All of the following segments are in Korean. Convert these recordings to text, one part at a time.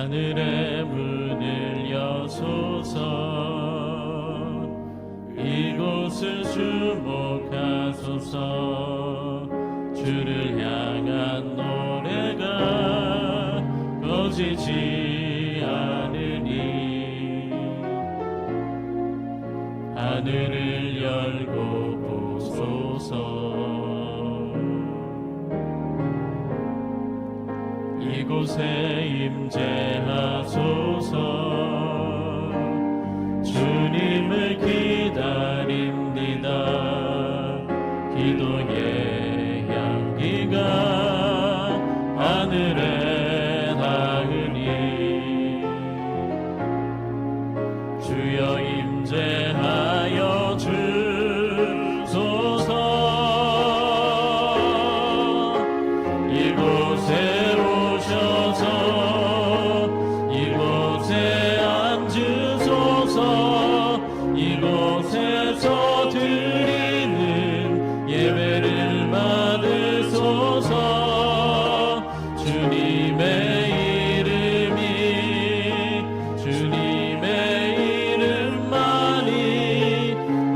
하늘의 문을 여소서. 이곳을 주목하소서. 주를 향한 노래가 꺼지지 않으니 하늘을 열고 보소서. 이곳에 임재하소서. 주님을 기다립니다. 기도의 향기가 하늘에 닿으니 주여 임재하여 주소서. 이곳에 오셔서 이곳에 앉으소서. 이곳에서 드리는 예배를 받으소서. 주님의 이름만이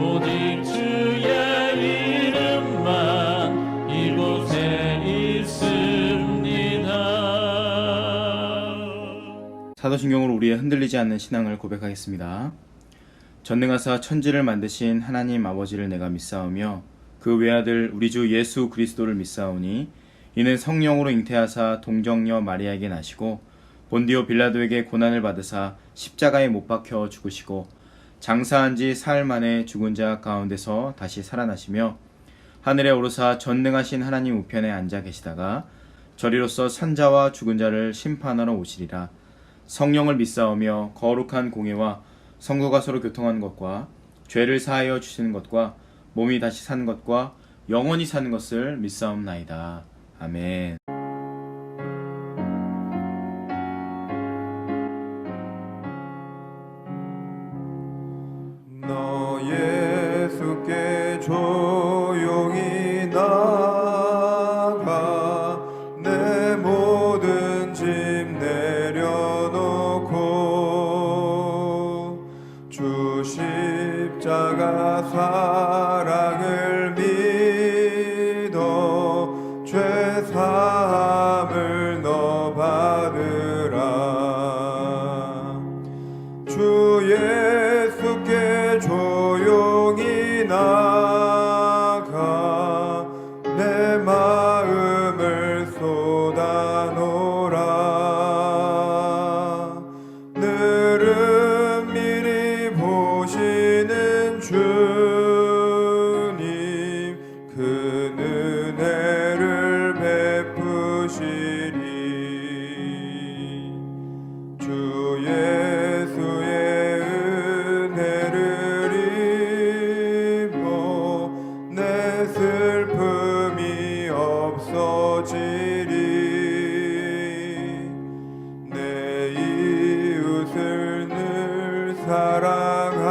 오직 주의 이름만 이곳에 있습니다. 사도신경으로 우리의 흔들리지 않는 신앙을 고백하겠습니다. 전능하사 천지를 만드신 하나님 아버지를 내가 믿사오며 그 외아들 우리 주 예수 그리스도를 믿사오니 이는 성령으로 잉태하사 동정녀 마리아에게 나시고 본디오 빌라도에게 고난을 받으사 십자가에 못 박혀 죽으시고 장사한 지 사흘 만에 죽은 자 가운데서 다시 살아나시며 하늘에 오르사 전능하신 하나님 우편에 앉아 계시다가 저리로서 산자와 죽은 자를 심판하러 오시리라. 성령을 믿사오며 거룩한 공예와 성도가 서로 교통하는 것과 죄를 사하여 주시는 것과 몸이 다시 사는 것과 영원히 사는 것을 믿사옵나이다. 아멘. 너 예수께 조용히 나가 내 모든 짐 내려놓고 주 십자가 사랑을 믿어 죄 사함을 너 받으라. 주 예수께 조용히 나가 내 마음을 쏟아놓으라. 늘은 미리 보시는 주님 그 은혜를 베푸시리. 주 예수의 은혜를 입어 내 슬픔이 없어지리. 내 이웃을 늘 사랑하여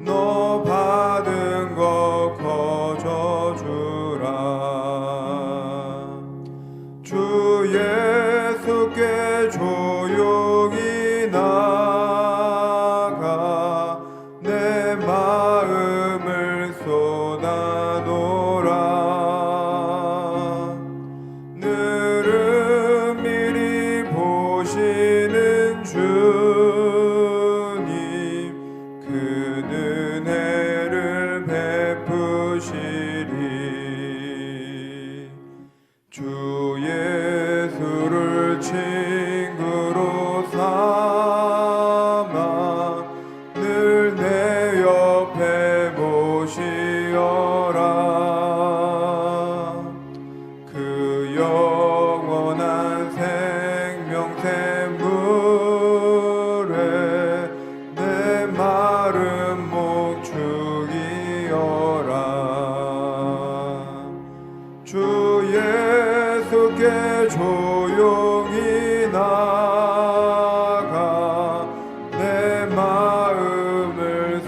너 받은 것 거저주라. 주 예수께 조용히 나가 내 마음을 쏟아놓으라. 늘은 미리 보시는 주님 그 은혜를 베푸시리. 주 예수를 친구로 삼아 늘 내 옆에 모시어라. 그 영원한 생명샘 물에 내 마른 목 죽이어라. 주 예수께 조용히 나가 내 마음을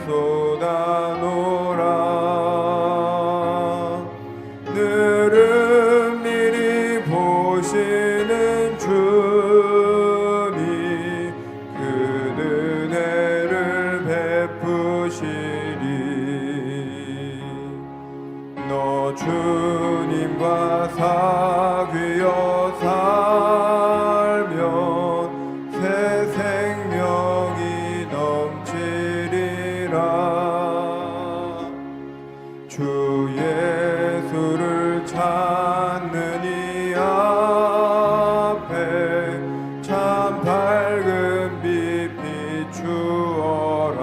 주 예수를 찾는 이 앞에 참 밝은 빛 비추어라.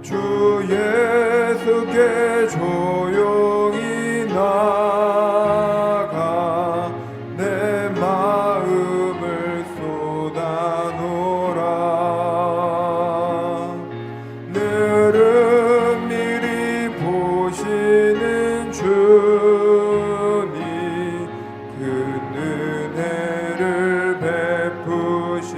주 예수께 조용히 나가 내 마음을 쏟아놓으라. 늘은 미리 보시는 주님 그 은혜를 베푸시리.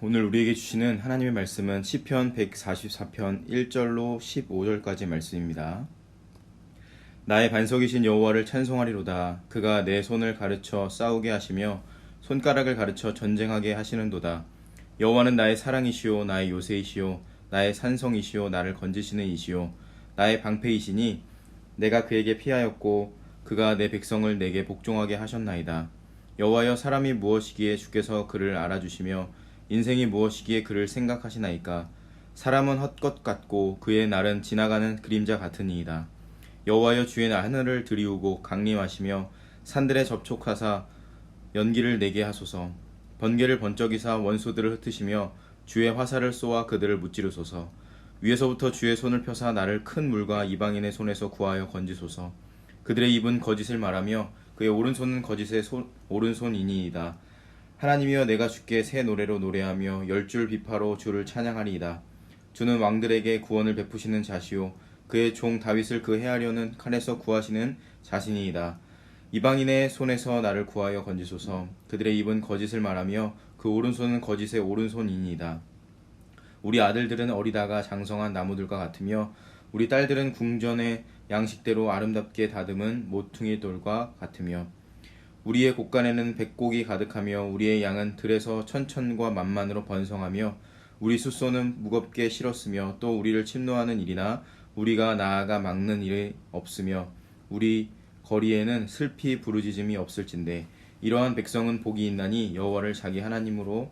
오늘 우리에게 주시는 하나님의 말씀은 시편 144편 1절로 15절까지 말씀입니다. 나의 반석이신 여호와를 찬송하리로다. 그가 내 손을 가르쳐 싸우게 하시며 손가락을 가르쳐 전쟁하게 하시는도다. 여호와는 나의 사랑이시오 나의 요새이시오 나의 산성이시오 나를 건지시는 이시오 나의 방패이시니 내가 그에게 피하였고 그가 내 백성을 내게 복종하게 하셨나이다. 여호와여 사람이 무엇이기에 주께서 그를 알아주시며 인생이 무엇이기에 그를 생각하시나이까. 사람은 헛것 같고 그의 날은 지나가는 그림자 같으니이다. 여호와여 주의 하늘을 들이우고 강림하시며 산들에 접촉하사 연기를 내게 하소서. 번개를 번쩍이사 원소들을 흩으시며 주의 화살을 쏘아 그들을 무찌르소서. 위에서부터 주의 손을 펴사 나를 큰 물과 이방인의 손에서 구하여 건지소서. 그들의 입은 거짓을 말하며 그의 오른손은 거짓의 오른손이니이다. 하나님이여 내가 주께 새 노래로 노래하며 10줄 비파로 주를 찬양하리이다. 주는 왕들에게 구원을 베푸시는 자시오 그의 종 다윗을 그 해하려는 칼에서 구하시는 자신이이다. 이방인의 손에서 나를 구하여 건지소서. 그들의 입은 거짓을 말하며 그 오른손은 거짓의 오른손이니이다. 우리 아들들은 어리다가 장성한 나무들과 같으며 우리 딸들은 궁전의 양식대로 아름답게 다듬은 모퉁이 돌과 같으며 우리의 곳간에는 백곡이 가득하며 우리의 양은 들에서 천천과 만만으로 번성하며 우리 숫소는 무겁게 실었으며 또 우리를 침노하는 일이나 우리가 나아가 막는 일이 없으며 우리 거리에는 슬피 부르짖음이 없을진대. 이러한 백성은 복이 있나니 여호와를 자기 하나님으로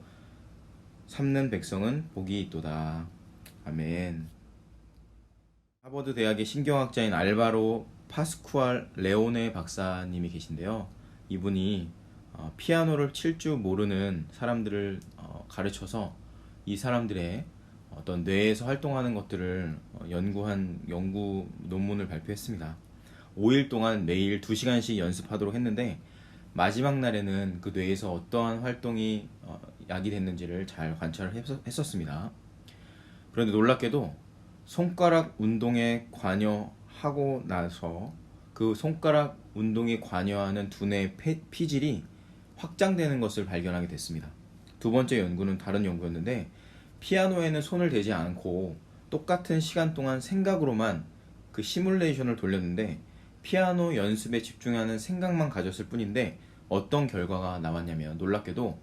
삼는 백성은 복이 있도다. 아멘. 하버드 대학의 신경학자인 알바로 파스쿠알 레오네 박사님이 계신데요. 이분이 피아노를 칠 줄 모르는 사람들을 가르쳐서 이 사람들의 어떤 뇌에서 활동하는 것들을 연구한 연구 논문을 발표했습니다. 5일 동안 매일 2시간씩 연습하도록 했는데 마지막 날에는 그 뇌에서 어떠한 활동이 야기됐는지를 잘 관찰을 했었습니다. 그런데 놀랍게도 손가락 운동에 관여하고 나서 그 손가락 운동에 관여하는 두뇌의 피질이 확장되는 것을 발견하게 됐습니다. 두 번째 연구는 다른 연구였는데 피아노에는 손을 대지 않고 똑같은 시간 동안 생각으로만 그 시뮬레이션을 돌렸는데 피아노 연습에 집중하는 생각만 가졌을 뿐인데 어떤 결과가 나왔냐면 놀랍게도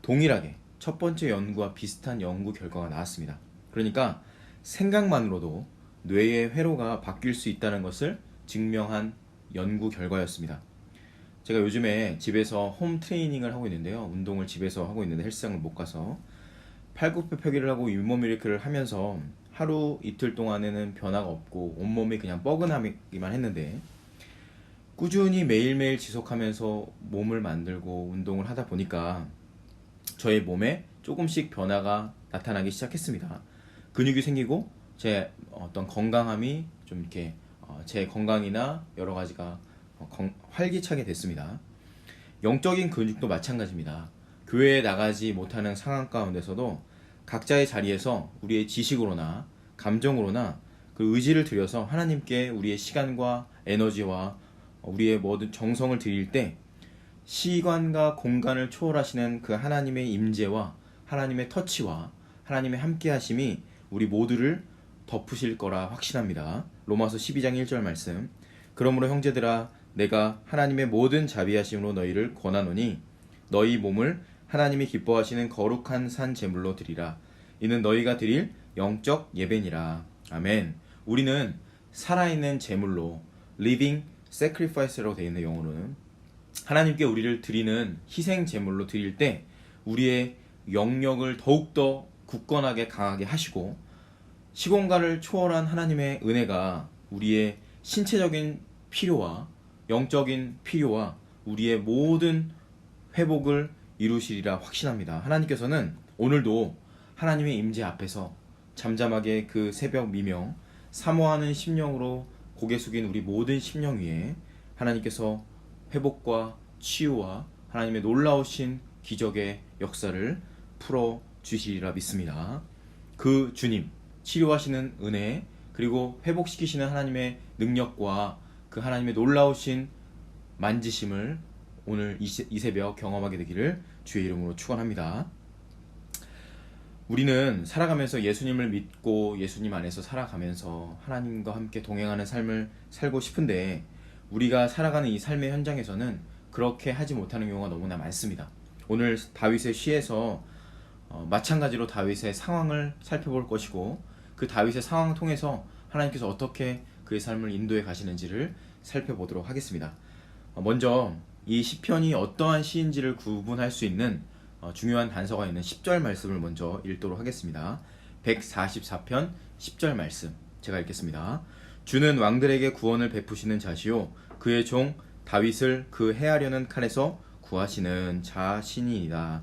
동일하게 첫 번째 연구와 비슷한 연구 결과가 나왔습니다. 그러니까 생각만으로도 뇌의 회로가 바뀔 수 있다는 것을 증명한 연구 결과였습니다. 제가 요즘에 집에서 홈 트레이닝을 하고 있는데요. 운동을 집에서 하고 있는데 헬스장을 못 가서 팔굽혀펴기를 하고 윗몸 일으키를 하면서 하루 이틀 동안에는 변화가 없고 온몸이 그냥 뻐근하기만 했는데 꾸준히 매일매일 지속하면서 몸을 만들고 운동을 하다 보니까 저의 몸에 조금씩 변화가 나타나기 시작했습니다. 근육이 생기고 제 어떤 건강함이 좀 이렇게 제 건강이나 여러 가지가 활기차게 됐습니다. 영적인 근육도 마찬가지입니다. 교회에 나가지 못하는 상황 가운데서도 각자의 자리에서 우리의 지식으로나 감정으로나 그 의지를 들여서 하나님께 우리의 시간과 에너지와 우리의 모든 정성을 드릴 때 시간과 공간을 초월하시는 그 하나님의 임재와 하나님의 터치와 하나님의 함께하심이 우리 모두를 덮으실 거라 확신합니다. 로마서 12장 1절 말씀. 그러므로 형제들아 내가 하나님의 모든 자비하심으로 너희를 권하노니 너희 몸을 하나님이 기뻐하시는 거룩한 산 제물로 드리라. 이는 너희가 드릴 영적 예배니라. 아멘. 우리는 살아있는 제물로 living sacrifice라고 되어 있는 영어로는 하나님께 우리를 드리는 희생 제물로 드릴 때 우리의 영역을 더욱더 굳건하게 강하게 하시고 시공간을 초월한 하나님의 은혜가 우리의 신체적인 필요와 영적인 필요와 우리의 모든 회복을 이루시리라 확신합니다. 하나님께서는 오늘도 하나님의 임재 앞에서 잠잠하게 그 새벽 미명 사모하는 심령으로 고개 숙인 우리 모든 심령 위에 하나님께서 회복과 치유와 하나님의 놀라우신 기적의 역사를 풀어 주시리라 믿습니다. 그 주님, 치료하시는 은혜, 그리고 회복시키시는 하나님의 능력과 그 하나님의 놀라우신 만지심을 오늘 이 새벽 경험하게 되기를 주의 이름으로 축원합니다. 우리는 살아가면서 예수님을 믿고 예수님 안에서 살아가면서 하나님과 함께 동행하는 삶을 살고 싶은데 우리가 살아가는 이 삶의 현장에서는 그렇게 하지 못하는 경우가 너무나 많습니다. 오늘 다윗의 시에서 마찬가지로 다윗의 상황을 살펴볼 것이고 그 다윗의 상황을 통해서 하나님께서 어떻게 그의 삶을 인도해 가시는지를 살펴보도록 하겠습니다. 먼저 이 시편이 어떠한 시인지를 구분할 수 있는 중요한 단서가 있는 10절 말씀을 먼저 읽도록 하겠습니다. 144편 10절 말씀 제가 읽겠습니다. 주는 왕들에게 구원을 베푸시는 자시요 그의 종 다윗을 그 해하려는 칼에서 구하시는 자신이니이다.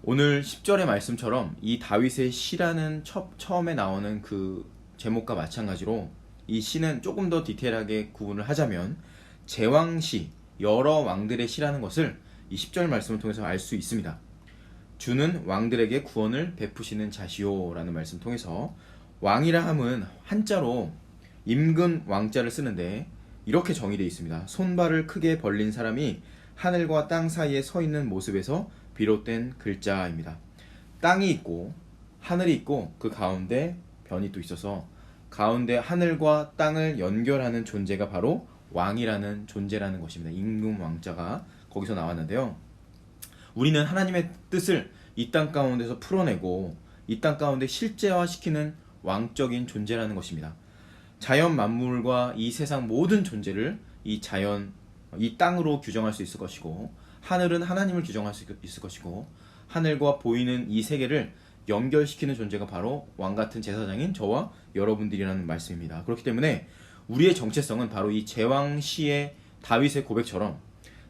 오늘 10절의 말씀처럼 이 다윗의 시라는 처음에 나오는 그 제목과 마찬가지로 이 시는 조금 더 디테일하게 구분을 하자면 제왕시, 여러 왕들의 시라는 것을 이 10절 말씀을 통해서 알 수 있습니다. 주는 왕들에게 구원을 베푸시는 자시오 라는 말씀 통해서 왕이라 함은 한자로 임금 왕자를 쓰는데 이렇게 정의되어 있습니다. 손발을 크게 벌린 사람이 하늘과 땅 사이에 서 있는 모습에서 비롯된 글자입니다. 땅이 있고 하늘이 있고 그 가운데 변이 또 있어서 가운데 하늘과 땅을 연결하는 존재가 바로 왕이라는 존재라는 것입니다. 임금 왕자가 거기서 나왔는데요. 우리는 하나님의 뜻을 이 땅 가운데서 풀어내고 이 땅 가운데 실제화시키는 왕적인 존재라는 것입니다. 자연 만물과 이 세상 모든 존재를 이 땅으로 규정할 수 있을 것이고 하늘은 하나님을 규정할 수 있을 것이고 하늘과 보이는 이 세계를 연결시키는 존재가 바로 왕같은 제사장인 저와 여러분들이라는 말씀입니다. 그렇기 때문에 우리의 정체성은 바로 이 제왕시의 다윗의 고백처럼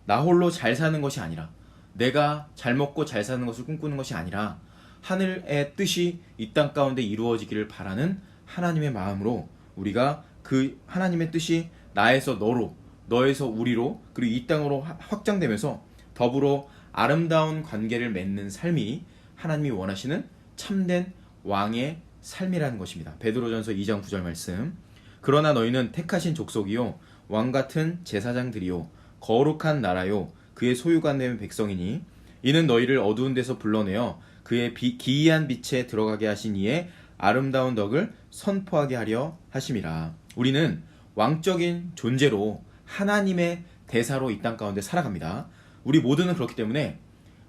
나 홀로 잘 사는 것이 아니라 내가 잘 먹고 잘 사는 것을 꿈꾸는 것이 아니라 하늘의 뜻이 이 땅 가운데 이루어지기를 바라는 하나님의 마음으로 우리가 그 하나님의 뜻이 나에서 너로 너에서 우리로 그리고 이 땅으로 확장되면서 더불어 아름다운 관계를 맺는 삶이 하나님이 원하시는 참된 왕의 삶이라는 것입니다. 베드로전서 2장 9절 말씀 그러나 너희는 택하신 족속이요 왕같은 제사장들이요 거룩한 나라요 그의 소유가 된 백성이니 이는 너희를 어두운 데서 불러내어 그의 기이한 빛에 들어가게 하신 이의 아름다운 덕을 선포하게 하려 하심이라. 우리는 왕적인 존재로 하나님의 대사로 이 땅 가운데 살아갑니다. 우리 모두는 그렇기 때문에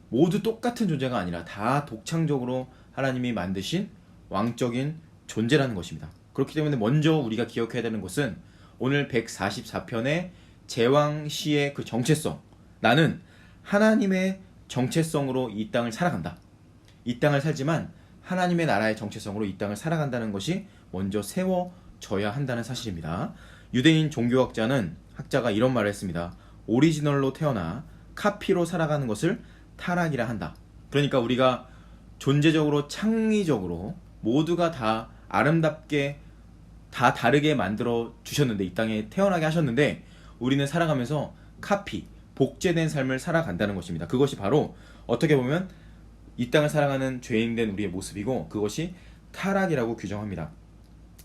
모두 똑같은 존재가 아니라 다 독창적으로 하나님이 만드신 왕적인 존재라는 것입니다. 그렇기 때문에 먼저 우리가 기억해야 되는 것은 오늘 144편의 제왕시의 그 정체성, 나는 하나님의 정체성으로 이 땅을 살아간다. 이 땅을 살지만 하나님의 나라의 정체성으로 이 땅을 살아간다는 것이 먼저 세워져야 한다는 사실입니다. 유대인 학자가 이런 말을 했습니다. 오리지널로 태어나 카피로 살아가는 것을 타락이라 한다. 그러니까 우리가 존재적으로 창의적으로 모두가 다 아름답게 다 다르게 만들어 주셨는데 이 땅에 태어나게 하셨는데 우리는 살아가면서 카피, 복제된 삶을 살아간다는 것입니다. 그것이 바로 어떻게 보면 이 땅을 살아가는 죄인된 우리의 모습이고 그것이 타락이라고 규정합니다.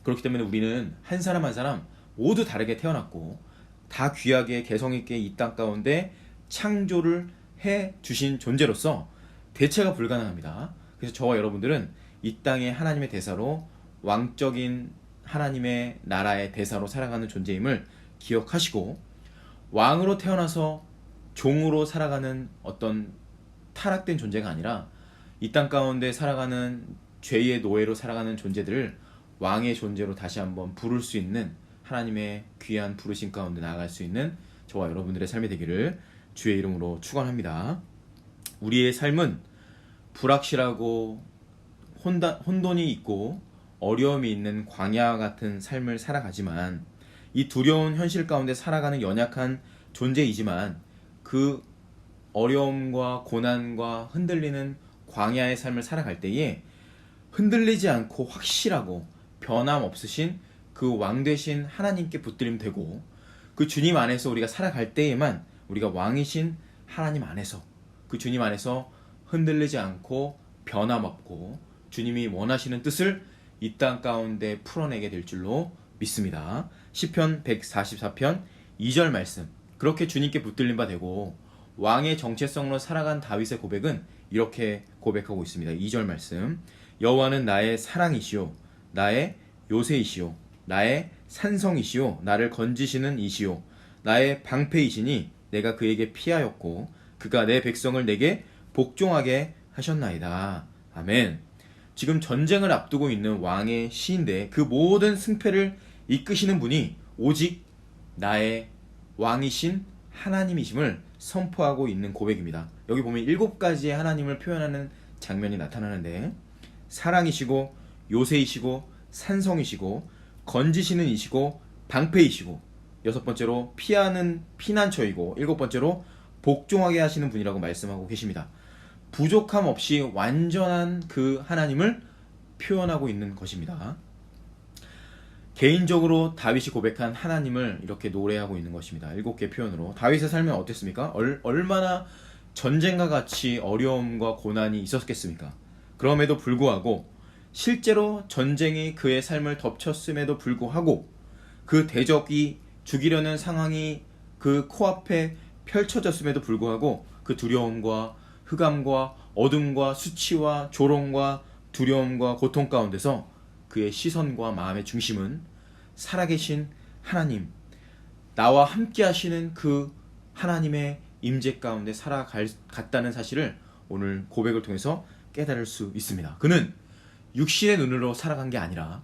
그렇기 때문에 우리는 한 사람 한 사람 모두 다르게 태어났고 다 귀하게 개성있게 이 땅 가운데 창조를 해 주신 존재로서 대체가 불가능합니다. 그래서 저와 여러분들은 이 땅의 하나님의 대사로 왕적인 하나님의 나라의 대사로 살아가는 존재임을 기억하시고 왕으로 태어나서 종으로 살아가는 어떤 타락된 존재가 아니라 이 땅 가운데 살아가는 죄의 노예로 살아가는 존재들을 왕의 존재로 다시 한번 부를 수 있는 하나님의 귀한 부르심 가운데 나아갈 수 있는 저와 여러분들의 삶이 되기를 주의 이름으로 축원합니다. 우리의 삶은 불확실하고 혼돈이 있고 어려움이 있는 광야 같은 삶을 살아가지만 이 두려운 현실 가운데 살아가는 연약한 존재이지만 그 어려움과 고난과 흔들리는 광야의 삶을 살아갈 때에 흔들리지 않고 확실하고 변함없으신 그 왕 되신 하나님께 붙들림 되고 그 주님 안에서 우리가 살아갈 때에만 우리가 왕이신 하나님 안에서 그 주님 안에서 흔들리지 않고 변함없고 주님이 원하시는 뜻을 이 땅 가운데 풀어내게 될 줄로 믿습니다. 시편 144편 2절 말씀, 그렇게 주님께 붙들림 바 되고 왕의 정체성으로 살아간 다윗의 고백은 이렇게 고백하고 있습니다. 2절 말씀, 여호와는 나의 사랑이시오 나의 요새이시오 나의 산성이시오 나를 건지시는 이시오 나의 방패이시니 내가 그에게 피하였고 그가 내 백성을 내게 복종하게 하셨나이다. 아멘. 지금 전쟁을 앞두고 있는 왕의 시인데 그 모든 승패를 이끄시는 분이 오직 나의 왕이신 하나님이심을 선포하고 있는 고백입니다. 여기 보면 7가지의 하나님을 표현하는 장면이 나타나는데 사랑이시고 요새이시고 산성이시고 건지시는 이시고 방패이시고 6번째로 피하는 피난처이고 7번째로 복종하게 하시는 분이라고 말씀하고 계십니다. 부족함 없이 완전한 그 하나님을 표현하고 있는 것입니다. 개인적으로 다윗이 고백한 하나님을 이렇게 노래하고 있는 것입니다. 7개 표현으로. 다윗의 삶은 어땠습니까? 얼마나 전쟁과 같이 어려움과 고난이 있었겠습니까? 그럼에도 불구하고 실제로 전쟁이 그의 삶을 덮쳤음에도 불구하고 그 대적이 죽이려는 상황이 그 코앞에 펼쳐졌음에도 불구하고 그 두려움과 흑암과 어둠과 수치와 조롱과 두려움과 고통 가운데서 그의 시선과 마음의 중심은 살아계신 하나님, 나와 함께 하시는 그 하나님의 임재 가운데 살아갔다는 사실을 오늘 고백을 통해서 깨달을 수 있습니다. 그는 육신의 눈으로 살아간 게 아니라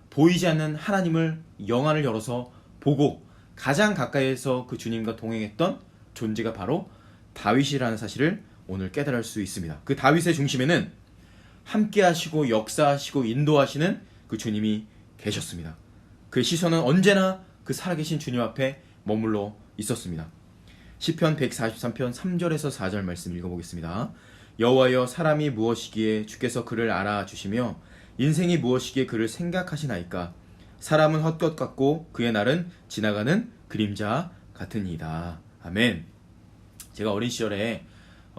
보이지 않는 하나님을 영안을 열어서 보고 가장 가까이에서 그 주님과 동행했던 존재가 바로 다윗이라는 사실을 오늘 깨달을 수 있습니다. 그 다윗의 중심에는 함께 하시고 역사하시고 인도하시는 그 주님이 계셨습니다. 그의 시선은 언제나 그 살아계신 주님 앞에 머물러 있었습니다. 시편 143편 3절에서 4절 말씀 읽어보겠습니다. 여호와여, 사람이 무엇이기에 주께서 그를 알아주시며 인생이 무엇이기에 그를 생각하시나이까. 사람은 헛것 같고 그의 날은 지나가는 그림자 같으니이다. 아멘. 제가 어린 시절에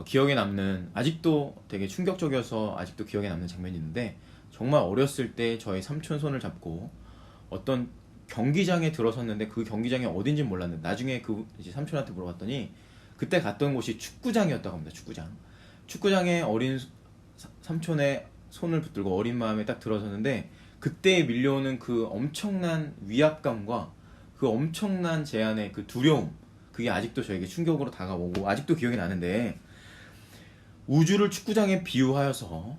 기억에 남는, 아직도 되게 충격적이어서 아직도 기억에 남는 장면이 있는데, 정말 어렸을 때 저희 삼촌 손을 잡고 어떤 경기장에 들어섰는데 그 경기장이 어딘지 몰랐는데 나중에 그 이제 삼촌한테 물어봤더니 그때 갔던 곳이 축구장이었다고 합니다. 축구장에 어린 삼촌의 손을 붙들고 어린 마음에 딱 들어섰는데 그때 밀려오는 그 엄청난 위압감과 그 엄청난 제안의 그 두려움, 그게 아직도 저에게 충격으로 다가오고 아직도 기억이 나는데, 우주를 축구장에 비유하여서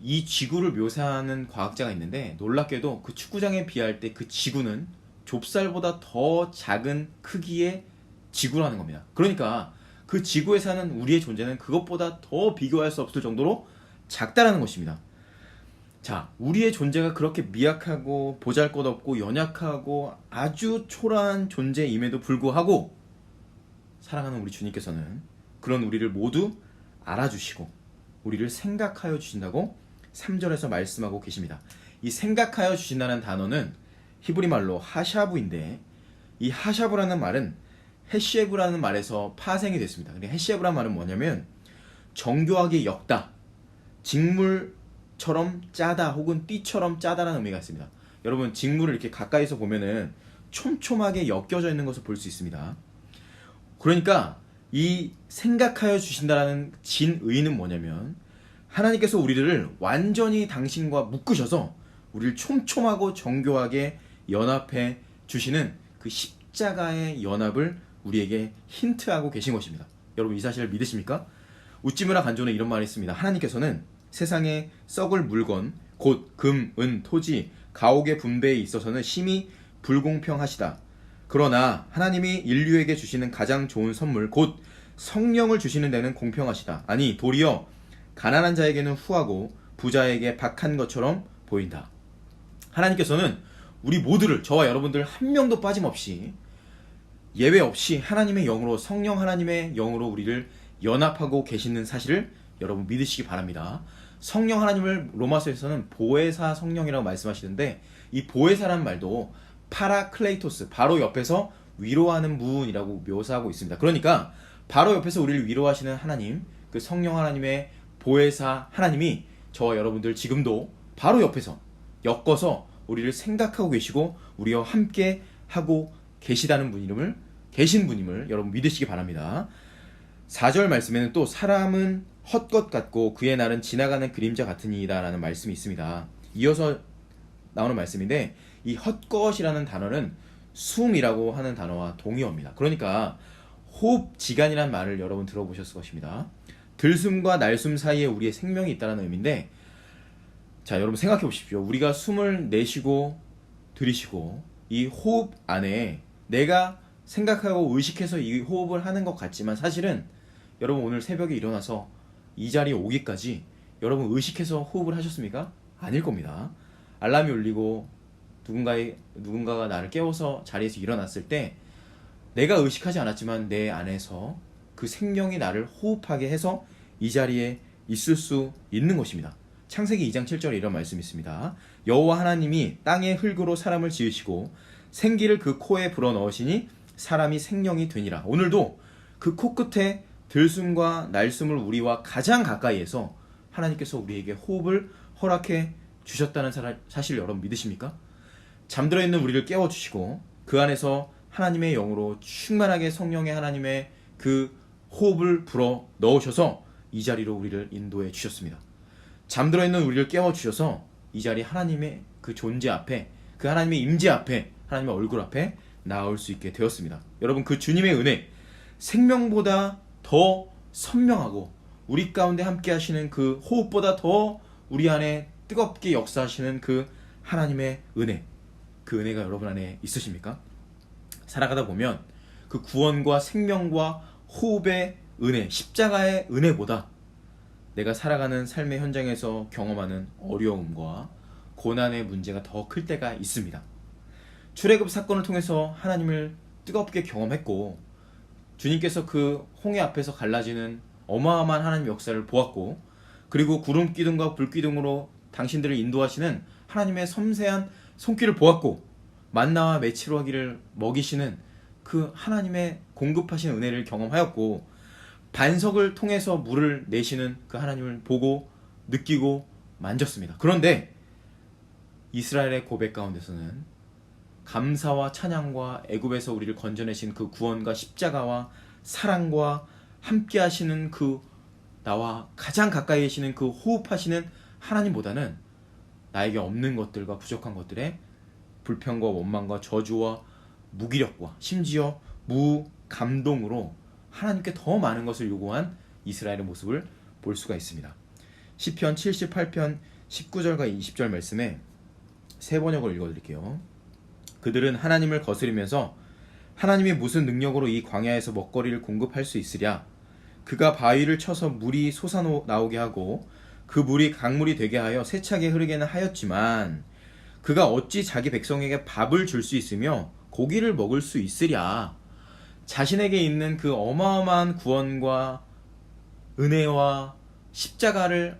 이 지구를 묘사하는 과학자가 있는데 놀랍게도 그 축구장에 비할 때 그 지구는 좁쌀보다 더 작은 크기의 지구라는 겁니다. 그러니까 그 지구에 사는 우리의 존재는 그것보다 더 비교할 수 없을 정도로 작다라는 것입니다. 자, 우리의 존재가 그렇게 미약하고 보잘것없고 연약하고 아주 초라한 존재임에도 불구하고 사랑하는 우리 주님께서는 그런 우리를 모두 알아주시고 우리를 생각하여 주신다고 3절에서 말씀하고 계십니다. 이 생각하여 주신다는 단어는 히브리 말로 하샤브인데, 이 하샤브라는 말은 헤셰브라는 말에서 파생이 됐습니다. 근데 헤셰브라는 말은 뭐냐면 정교하게 엮다, 직물처럼 짜다 혹은 띠처럼 짜다라는 의미가 있습니다. 여러분, 직물을 이렇게 가까이서 보면은 촘촘하게 엮여져 있는 것을 볼 수 있습니다. 그러니까 이 생각하여 주신다라는 진의는 뭐냐면 하나님께서 우리를 완전히 당신과 묶으셔서 우리를 촘촘하고 정교하게 연합해 주시는 그 십자가의 연합을 우리에게 힌트하고 계신 것입니다. 여러분, 이 사실을 믿으십니까? 우찌무라 간조는 이런 말이 있습니다. 하나님께서는 세상에 썩을 물건, 곧 금, 은, 토지, 가옥의 분배에 있어서는 심히 불공평하시다. 그러나 하나님이 인류에게 주시는 가장 좋은 선물, 곧 성령을 주시는 데는 공평하시다. 아니, 도리어 가난한 자에게는 후하고 부자에게 박한 것처럼 보인다. 하나님께서는 우리 모두를, 저와 여러분들 한 명도 빠짐없이 예외 없이 하나님의 영으로, 성령 하나님의 영으로 우리를 연합하고 계시는 사실을 여러분 믿으시기 바랍니다. 성령 하나님을 로마서에서는 보혜사 성령이라고 말씀하시는데, 이 보혜사란 말도 파라클레이토스, 바로 옆에서 위로하는 분이라고 묘사하고 있습니다. 그러니까 바로 옆에서 우리를 위로하시는 하나님, 그 성령 하나님의 보혜사 하나님이 저와 여러분들 지금도 바로 옆에서 엮어서 우리를 생각하고 계시고 우리와 함께 하고 계시다는 계신 분임을 여러분 믿으시기 바랍니다. 4절 말씀에는 또 사람은 헛것 같고 그의 날은 지나가는 그림자 같으니이다 라는 말씀이 있습니다. 이어서 나오는 말씀인데, 이 헛것이라는 단어는 숨이라고 하는 단어와 동의어입니다. 그러니까 호흡지간이라는 말을 여러분 들어보셨을 것입니다. 들숨과 날숨 사이에 우리의 생명이 있다는 의미인데, 자, 여러분 생각해 보십시오. 우리가 숨을 내쉬고 들이쉬고 이 호흡 안에 내가 생각하고 의식해서 이 호흡을 하는 것 같지만, 사실은 여러분 오늘 새벽에 일어나서 이 자리에 오기까지 여러분 의식해서 호흡을 하셨습니까? 아닐 겁니다. 알람이 울리고 누군가가 나를 깨워서 자리에서 일어났을 때 내가 의식하지 않았지만 내 안에서 그 생명이 나를 호흡하게 해서 이 자리에 있을 수 있는 것입니다. 창세기 2장 7절에 이런 말씀이 있습니다. 여호와 하나님이 땅의 흙으로 사람을 지으시고 생기를 그 코에 불어넣으시니 사람이 생명이 되니라. 오늘도 그 코끝에 들숨과 날숨을 우리와 가장 가까이에서 하나님께서 우리에게 호흡을 허락해 주셨다는 사실 여러분 믿으십니까? 잠들어 있는 우리를 깨워주시고 그 안에서 하나님의 영으로 충만하게 성령의 하나님의 그 호흡을 불어 넣으셔서 이 자리로 우리를 인도해 주셨습니다. 잠들어 있는 우리를 깨워주셔서 이 자리 하나님의 그 존재 앞에, 그 하나님의 임재 앞에, 하나님의 얼굴 앞에 나올 수 있게 되었습니다. 여러분, 그 주님의 은혜, 생명보다 더 선명하고 우리 가운데 함께 하시는 그 호흡보다 더 우리 안에 뜨겁게 역사하시는 그 하나님의 은혜, 그 은혜가 여러분 안에 있으십니까? 살아가다 보면 그 구원과 생명과 호흡의 은혜, 십자가의 은혜보다 내가 살아가는 삶의 현장에서 경험하는 어려움과 고난의 문제가 더 클 때가 있습니다. 출애굽 사건을 통해서 하나님을 뜨겁게 경험했고, 주님께서 그 홍해 앞에서 갈라지는 어마어마한 하나님의 역사를 보았고, 그리고 구름 기둥과 불 기둥으로 당신들을 인도하시는 하나님의 섬세한 손길을 보았고, 만나와 메추라기를 먹이시는 그 하나님의 공급하시는 은혜를 경험하였고, 반석을 통해서 물을 내시는 그 하나님을 보고 느끼고 만졌습니다. 그런데 이스라엘의 고백 가운데서는 감사와 찬양과 애굽에서 우리를 건져내신 그 구원과 십자가와 사랑과 함께 하시는 그 나와 가장 가까이 계시는 그 호흡하시는 하나님보다는 나에게 없는 것들과 부족한 것들에 불평과 원망과 저주와 무기력과 심지어 무감동으로 하나님께 더 많은 것을 요구한 이스라엘의 모습을 볼 수가 있습니다. 시편 78편 19절과 20절 말씀에 세 번역을 읽어드릴게요. 그들은 하나님을 거스리면서 하나님이 무슨 능력으로 이 광야에서 먹거리를 공급할 수 있으랴? 그가 바위를 쳐서 물이 솟아나오게 하고 그 물이 강물이 되게 하여 세차게 흐르게는 하였지만 그가 어찌 자기 백성에게 밥을 줄 수 있으며 고기를 먹을 수 있으랴? 자신에게 있는 그 어마어마한 구원과 은혜와 십자가를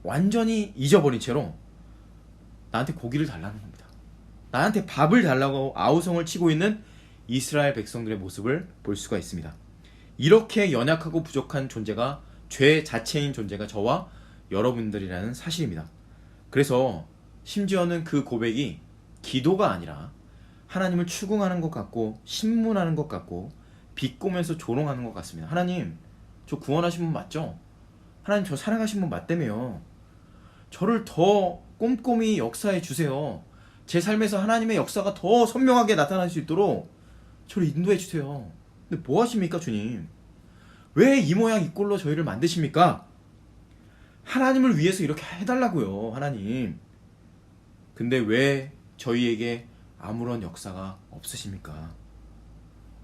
완전히 잊어버린 채로 나한테 고기를 달라는 겁니다. 나한테 밥을 달라고 아우성을 치고 있는 이스라엘 백성들의 모습을 볼 수가 있습니다. 이렇게 연약하고 부족한 존재가, 죄 자체인 존재가 저와 여러분들이라는 사실입니다. 그래서 심지어는 그 고백이 기도가 아니라 하나님을 추궁하는 것 같고 신문하는 것 같고 비꼬면서 조롱하는 것 같습니다. 하나님, 저 구원하신 분 맞죠? 하나님, 저 사랑하신 분 맞다며요. 저를 더 꼼꼼히 역사해 주세요. 제 삶에서 하나님의 역사가 더 선명하게 나타날 수 있도록 저를 인도해 주세요. 근데 뭐 하십니까, 주님? 왜 이 모양 이 꼴로 저희를 만드십니까? 하나님을 위해서 이렇게 해달라고요, 하나님. 근데 왜 저희에게 아무런 역사가 없으십니까?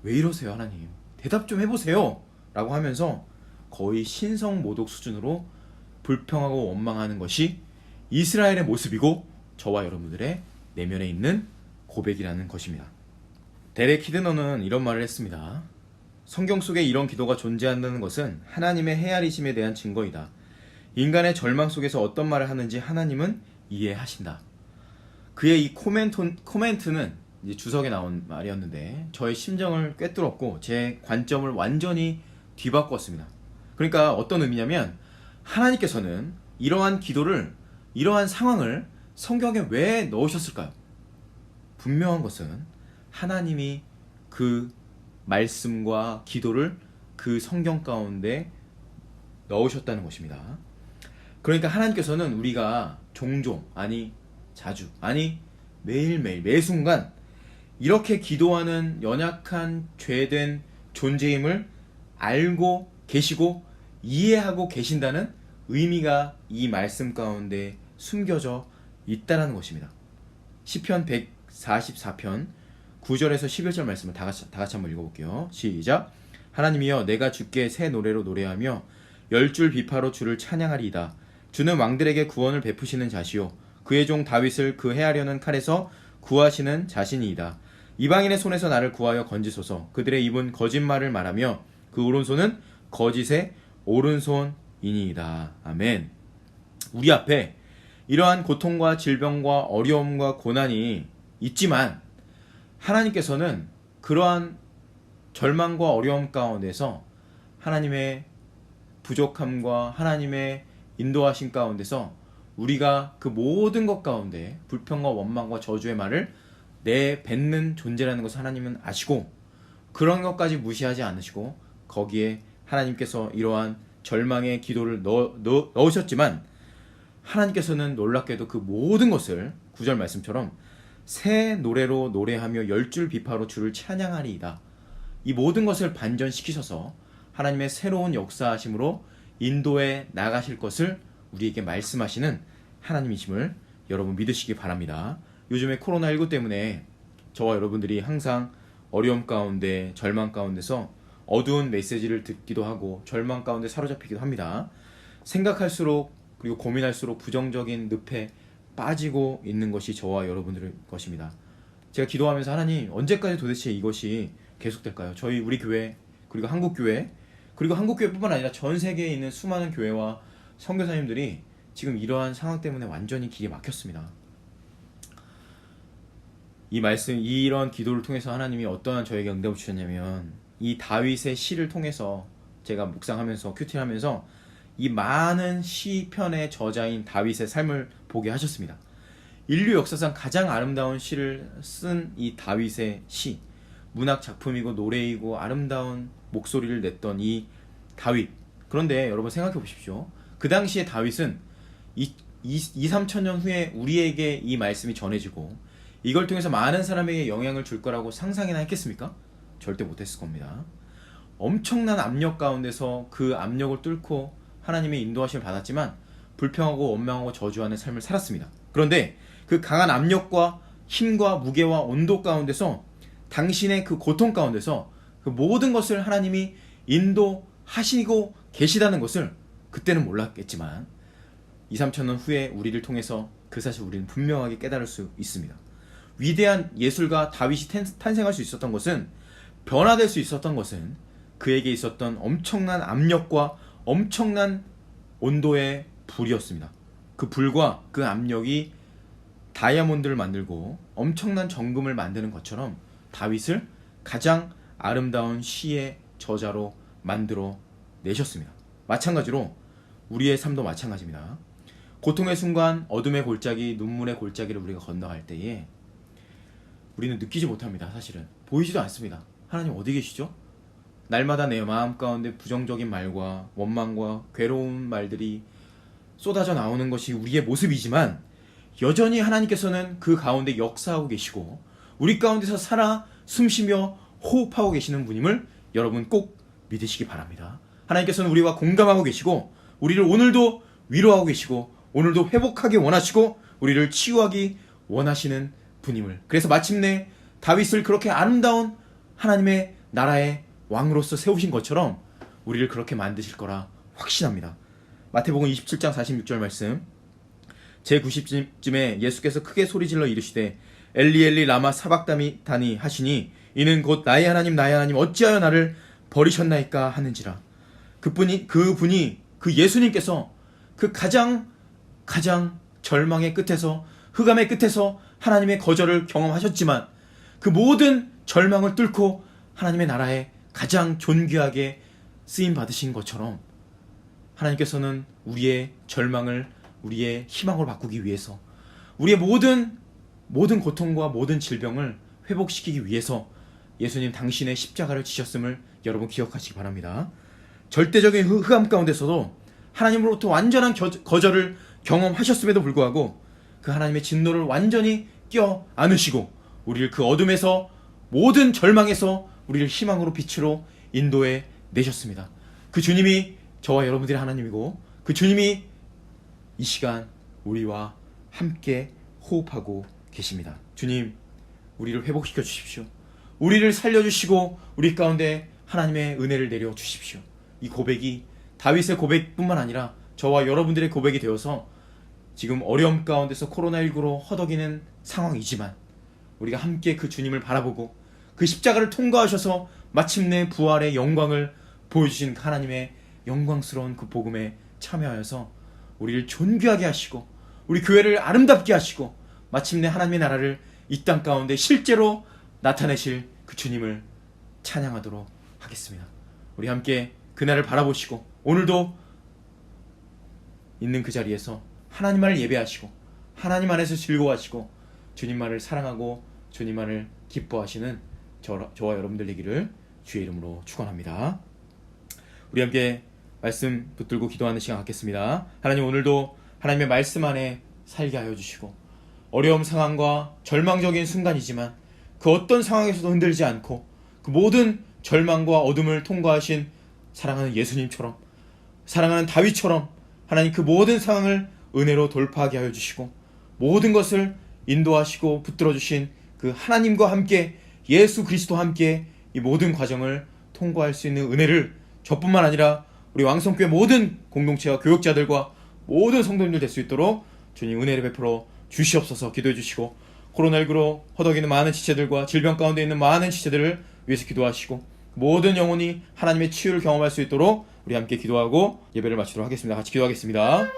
왜 이러세요, 하나님? 대답 좀 해보세요! 라고 하면서 거의 신성모독 수준으로 불평하고 원망하는 것이 이스라엘의 모습이고 저와 여러분들의 내면에 있는 고백이라는 것입니다. 데렉 히드너는 이런 말을 했습니다. 성경 속에 이런 기도가 존재한다는 것은 하나님의 헤아리심에 대한 증거이다. 인간의 절망 속에서 어떤 말을 하는지 하나님은 이해하신다. 그의 이 코멘트는 이제 주석에 나온 말이었는데 저의 심정을 꿰뚫었고 제 관점을 완전히 뒤바꿨습니다. 그러니까 어떤 의미냐면 하나님께서는 이러한 기도를, 이러한 상황을 성경에 왜 넣으셨을까요? 분명한 것은 하나님이 그 말씀과 기도를 그 성경 가운데 넣으셨다는 것입니다. 그러니까 하나님께서는 우리가 종종, 아니 자주, 아니 매일매일 매순간 이렇게 기도하는 연약한 죄된 존재임을 알고 계시고 이해하고 계신다는 의미가 이 말씀 가운데 숨겨져 있다는 것입니다. 시편 144편 9절에서 11절 말씀을 다 같이 한번 읽어볼게요. 시작. 하나님이여 내가 주께 새 노래로 노래하며 열 줄 비파로 주를 찬양하리이다. 주는 왕들에게 구원을 베푸시는 자시요 그의 종 다윗을 그 해하려는 칼에서 구하시는 자신이이다. 이방인의 손에서 나를 구하여 건지소서. 그들의 입은 거짓말을 말하며 그 오른손은 거짓의 오른손이니이다. 아멘. 우리 앞에 이러한 고통과 질병과 어려움과 고난이 있지만 하나님께서는 그러한 절망과 어려움 가운데서 하나님의 부족함과 하나님의 인도하심 가운데서 우리가 그 모든 것 가운데 불평과 원망과 저주의 말을 내뱉는 존재라는 것을 하나님은 아시고 그런 것까지 무시하지 않으시고 거기에 하나님께서 이러한 절망의 기도를 넣으셨지만 하나님께서는 놀랍게도 그 모든 것을 9절 말씀처럼 새 노래로 노래하며 열 줄 비파로 주를 찬양하리이다. 이 모든 것을 반전시키셔서 하나님의 새로운 역사하심으로 인도해 나가실 것을 우리에게 말씀하시는 하나님이심을 여러분 믿으시기 바랍니다. 요즘에 코로나19 때문에 저와 여러분들이 항상 어려움 가운데 절망 가운데서 어두운 메시지를 듣기도 하고 절망 가운데 사로잡히기도 합니다. 생각할수록 그리고 고민할수록 부정적인 늪에 빠지고 있는 것이 저와 여러분들의 것입니다. 제가 기도하면서 하나님 언제까지 도대체 이것이 계속될까요? 우리 교회 그리고 한국교회뿐만 아니라 전 세계에 있는 수많은 교회와 선교사님들이 지금 이러한 상황 때문에 완전히 길이 막혔습니다. 이런 기도를 통해서 하나님이 어떠한 저에게 응답을 주셨냐면 이 다윗의 시를 통해서 제가 묵상하면서 큐티하면서 이 많은 시편의 저자인 다윗의 삶을 보게 하셨습니다. 인류 역사상 가장 아름다운 시를 쓴 이 다윗의 시, 문학 작품이고 노래이고 아름다운 목소리를 냈던 이 다윗. 그런데 여러분 생각해 보십시오. 그 당시에 다윗은 3천 년 후에 우리에게 이 말씀이 전해지고 이걸 통해서 많은 사람에게 영향을 줄 거라고 상상이나 했겠습니까? 절대 못했을 겁니다. 엄청난 압력 가운데서 그 압력을 뚫고 하나님의 인도하심을 받았지만 불평하고 원망하고 저주하는 삶을 살았습니다. 그런데 그 강한 압력과 힘과 무게와 온도 가운데서 당신의 그 고통 가운데서 그 모든 것을 하나님이 인도하시고 계시다는 것을 그때는 몰랐겠지만 3천 년 후에 우리를 통해서 그 사실 우리는 분명하게 깨달을 수 있습니다. 위대한 예술가 다윗이 탄생할 수 있었던 것은, 변화될 수 있었던 것은 그에게 있었던 엄청난 압력과 엄청난 온도의 불이었습니다. 그 불과 그 압력이 다이아몬드를 만들고 엄청난 정금을 만드는 것처럼 다윗을 가장 아름다운 시의 저자로 만들어 내셨습니다. 마찬가지로 우리의 삶도 마찬가지입니다. 고통의 순간, 어둠의 골짜기, 눈물의 골짜기를 우리가 건너갈 때에 우리는 느끼지 못합니다. 사실은 보이지도 않습니다. 하나님 어디 계시죠? 날마다 내 마음 가운데 부정적인 말과 원망과 괴로운 말들이 쏟아져 나오는 것이 우리의 모습이지만 여전히 하나님께서는 그 가운데 역사하고 계시고 우리 가운데서 살아 숨쉬며 호흡하고 계시는 분임을 여러분 꼭 믿으시기 바랍니다. 하나님께서는 우리와 공감하고 계시고 우리를 오늘도 위로하고 계시고 오늘도 회복하기 원하시고 우리를 치유하기 원하시는 분임을, 그래서 마침내 다윗을 그렇게 아름다운 하나님의 나라의 왕으로서 세우신 것처럼 우리를 그렇게 만드실 거라 확신합니다. 마태복음 27장 46절 말씀. 제90쯤에 예수께서 크게 소리질러 이르시되 엘리 엘리 라마 사박다니 하시니 이는 곧 나의 하나님 나의 하나님 어찌하여 나를 버리셨나이까 하는지라. 그분이 그 예수님께서 그 가장 절망의 끝에서, 흑암의 끝에서 하나님의 거절을 경험하셨지만 그 모든 절망을 뚫고 하나님의 나라에 가장 존귀하게 쓰임 받으신 것처럼 하나님께서는 우리의 절망을 우리의 희망으로 바꾸기 위해서, 우리의 모든 고통과 모든 질병을 회복시키기 위해서 예수님 당신의 십자가를 지셨음을 여러분 기억하시기 바랍니다. 절대적인 흑암 가운데서도 하나님으로부터 완전한 거절을 경험하셨음에도 불구하고 그 하나님의 진노를 완전히 껴안으시고 우리를 그 어둠에서, 모든 절망에서 우리를 희망으로 빛으로 인도해 내셨습니다. 그 주님이 저와 여러분들의 하나님이고 그 주님이 이 시간 우리와 함께 호흡하고 계십니다. 주님, 우리를 회복시켜 주십시오. 우리를 살려주시고 우리 가운데 하나님의 은혜를 내려 주십시오. 이 고백이 다윗의 고백뿐만 아니라 저와 여러분들의 고백이 되어서 지금 어려움 가운데서 코로나19로 허덕이는 상황이지만 우리가 함께 그 주님을 바라보고 그 십자가를 통과하셔서 마침내 부활의 영광을 보여주신 하나님의 영광스러운 그 복음에 참여하여서 우리를 존귀하게 하시고 우리 교회를 아름답게 하시고 마침내 하나님의 나라를 이 땅 가운데 실제로 나타내실 그 주님을 찬양하도록 하겠습니다. 우리 함께 그날을 바라보시고 오늘도 있는 그 자리에서 하나님만을 예배하시고 하나님 안에서 즐거워하시고 주님만을 사랑하고 주님만을 기뻐하시는 저와 여러분들 되기를 주의 이름으로 축원합니다. 우리 함께 말씀 붙들고 기도하는 시간 갖겠습니다. 하나님, 오늘도 하나님의 말씀 안에 살게 하여 주시고 어려움 상황과 절망적인 순간이지만 그 어떤 상황에서도 흔들리지 않고 그 모든 절망과 어둠을 통과하신 사랑하는 예수님처럼, 사랑하는 다윗처럼 하나님 그 모든 상황을 은혜로 돌파하게 하여 주시고 모든 것을 인도하시고 붙들어 주신 그 하나님과 함께, 예수 그리스도와 함께 이 모든 과정을 통과할 수 있는 은혜를 저뿐만 아니라 우리 왕성교회 모든 공동체와 교역자들과 모든 성도님들 될 수 있도록 주님 은혜를 베풀어 주시옵소서. 기도해 주시고 코로나19로 허덕이는 많은 지체들과 질병 가운데 있는 많은 지체들을 위해서 기도하시고 모든 영혼이 하나님의 치유를 경험할 수 있도록 우리 함께 기도하고 예배를 마치도록 하겠습니다. 같이 기도하겠습니다.